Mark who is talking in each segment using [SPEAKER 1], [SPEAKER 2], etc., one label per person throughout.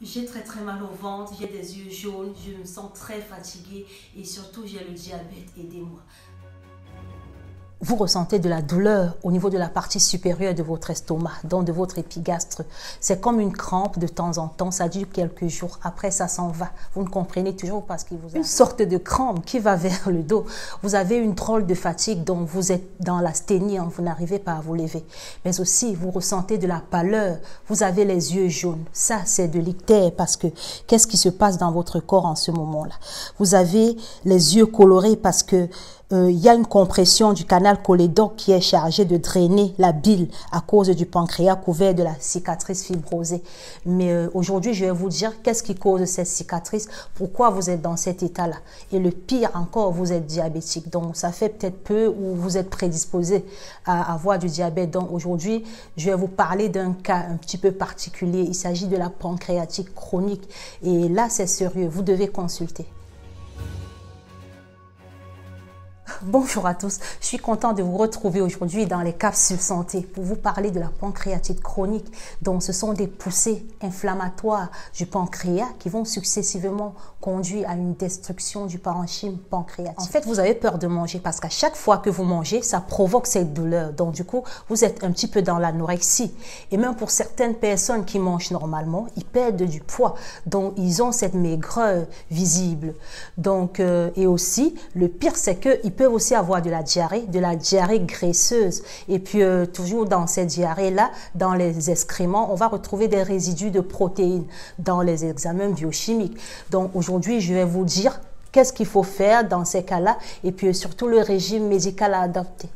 [SPEAKER 1] J'ai très mal au ventre, j'ai des yeux jaunes, je me sens très fatiguée et surtout j'ai le diabète, aidez-moi.
[SPEAKER 2] Vous ressentez de la douleur au niveau de la partie supérieure de votre estomac, donc de votre épigastre. C'est comme une crampe de temps en temps, ça dure quelques jours, après ça s'en va. Vous ne comprenez toujours pas ce qui vous arrive. Une sorte de crampe qui va vers le dos. Vous avez une drôle de fatigue, donc vous êtes dans l'asthénie, vous n'arrivez pas à vous lever. Mais aussi, vous ressentez de la pâleur, vous avez les yeux jaunes. Ça, c'est de l'ictère parce que qu'est-ce qui se passe dans votre corps en ce moment-là? Vous avez les yeux colorés parce que il y a une compression du canal cholédoque qui est chargé de drainer la bile à cause du pancréas couvert de la cicatrice fibrosée. Mais aujourd'hui, je vais vous dire qu'est-ce qui cause cette cicatrice, pourquoi vous êtes dans cet état-là. Et le pire encore, vous êtes diabétique. Donc, ça fait peut-être peu ou vous êtes prédisposé à avoir du diabète. Donc, aujourd'hui, je vais vous parler d'un cas un petit peu particulier. Il s'agit de la pancréatite chronique. Et là, c'est sérieux. Vous devez consulter. Bonjour à tous, je suis contente de vous retrouver aujourd'hui dans les capsules santé pour vous parler de la pancréatite chronique. Donc ce sont des poussées inflammatoires du pancréas qui vont successivement conduire à une destruction du parenchyme pancréatique. En fait, vous avez peur de manger parce qu'à chaque fois que vous mangez, ça provoque cette douleur. Donc du coup, vous êtes un petit peu dans l'anorexie. Et même pour certaines personnes qui mangent normalement, ils perdent du poids. Donc ils ont cette maigreur visible. Donc, et aussi, le pire, c'est qu'ils peuvent aussi avoir de la diarrhée graisseuse. Et puis, toujours dans cette diarrhée-là, dans les excréments, on va retrouver des résidus de protéines dans les examens biochimiques. Donc, aujourd'hui, je vais vous dire qu'est-ce qu'il faut faire dans ces cas-là et puis surtout le régime médical à adopter.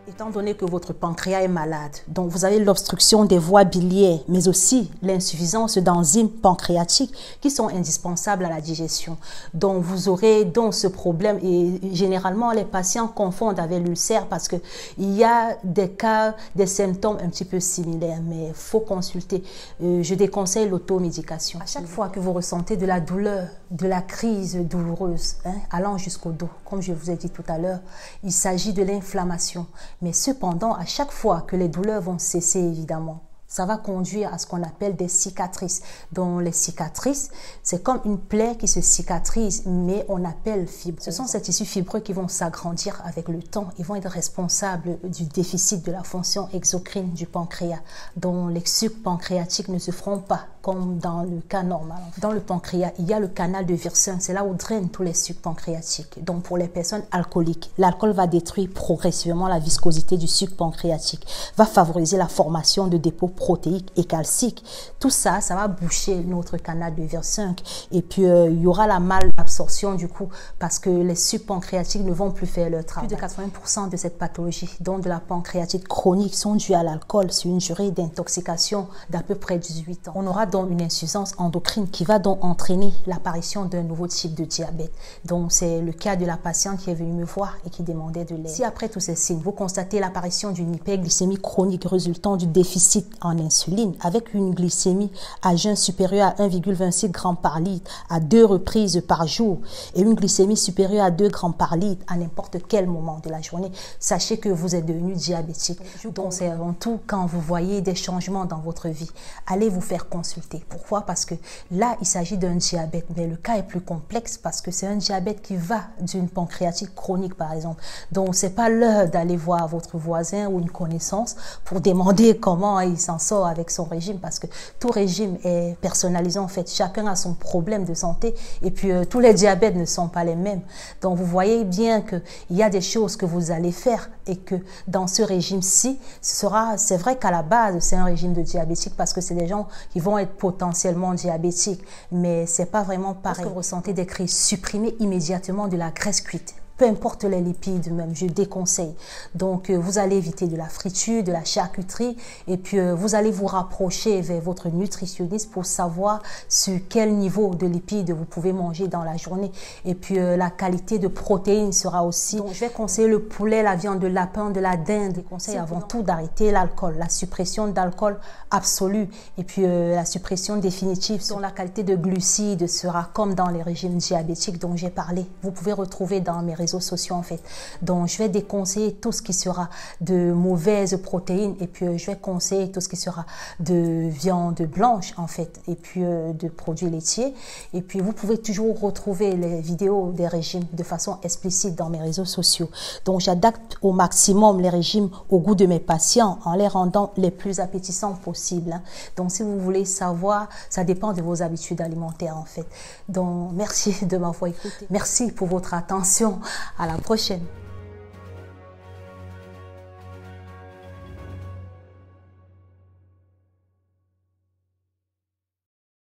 [SPEAKER 2] Étant donné que votre pancréas est malade, donc vous avez l'obstruction des voies biliaires, mais aussi l'insuffisance d'enzymes pancréatiques qui sont indispensables à la digestion. Donc vous aurez donc ce problème et généralement les patients confondent avec l'ulcère parce qu'il y a des cas, des symptômes un petit peu similaires, mais il faut consulter. Je déconseille l'automédication. À chaque fois que vous ressentez de la douleur, de la crise douloureuse, allant jusqu'au dos, comme je vous ai dit tout à l'heure, il s'agit de l'inflammation. Mais cependant, à chaque fois que les douleurs vont cesser, évidemment, ça va conduire à ce qu'on appelle des cicatrices. Donc les cicatrices, c'est comme une plaie qui se cicatrise, mais on appelle fibre. Ce sont ces tissus fibreux qui vont s'agrandir avec le temps. Ils vont être responsables du déficit de la fonction exocrine du pancréas, dont les sucs pancréatiques ne se feront pas comme dans le cas normal. Dans le pancréas, il y a le canal de Wirsung, c'est là où drainent tous les sucs pancréatiques. Donc pour les personnes alcooliques, l'alcool va détruire progressivement la viscosité du suc pancréatique, va favoriser la formation de dépôts protéiques et calciques. Tout ça, ça va boucher notre canal de Wirsung. Et puis, il y aura la malabsorption du coup, parce que les sucs pancréatiques ne vont plus faire leur travail. Plus de 80% de cette pathologie, dont de la pancréatite chronique, sont dues à l'alcool sur une durée d'intoxication d'à peu près 18 ans. On aura donc une insuffisance endocrine qui va donc entraîner l'apparition d'un nouveau type de diabète. Donc, c'est le cas de la patiente qui est venue me voir et qui demandait de l'aide. Si après tous ces signes, vous constatez l'apparition d'une hyperglycémie chronique résultant du déficit en insuline avec une glycémie à jeun supérieure à 1,26 g par litre à 2 reprises par jour et une glycémie supérieure à 2 g par litre à n'importe quel moment de la journée, sachez que vous êtes devenu diabétique. Donc c'est avant tout quand vous voyez des changements dans votre vie, allez vous faire consulter. Pourquoi? Parce que là, il s'agit d'un diabète, mais le cas est plus complexe parce que c'est un diabète qui va d'une pancréatite chronique par exemple. Donc c'est pas l'heure d'aller voir votre voisin ou une connaissance pour demander comment il s'en sort avec son régime parce que tout régime est personnalisé en fait. Chacun a son problème de santé et puis tous les diabètes ne sont pas les mêmes. Donc vous voyez bien qu'il y a des choses que vous allez faire et que dans ce régime-ci, c'est vrai qu'à la base c'est un régime de diabétique parce que c'est des gens qui vont être potentiellement diabétiques, mais c'est pas vraiment pareil. Lorsque vous ressentez des crises, supprimez immédiatement de la graisse cuite. Peu importe les lipides même, je déconseille. Donc, vous allez éviter de la friture, de la charcuterie et puis vous allez vous rapprocher vers votre nutritionniste pour savoir sur quel niveau de lipides vous pouvez manger dans la journée. Et puis, la qualité de protéines sera aussi. Donc, je vais conseiller le poulet, la viande de lapin, de la dinde. Je conseille avant tout d'arrêter l'alcool, la suppression d'alcool absolue et puis la suppression définitive. Donc, la qualité de glucides sera comme dans les régimes diabétiques dont j'ai parlé. Vous pouvez retrouver dans mes réseaux sociaux en fait. Donc je vais déconseiller tout ce qui sera de mauvaises protéines et puis je vais conseiller tout ce qui sera de viande blanche en fait et puis de produits laitiers. Et puis vous pouvez toujours retrouver les vidéos des régimes de façon explicite dans mes réseaux sociaux. Donc j'adapte au maximum les régimes au goût de mes patients en les rendant les plus appétissants possibles. Donc si vous voulez savoir, ça dépend de vos habitudes alimentaires en fait. Donc merci de m'avoir écouté. Merci pour votre attention. À la prochaine.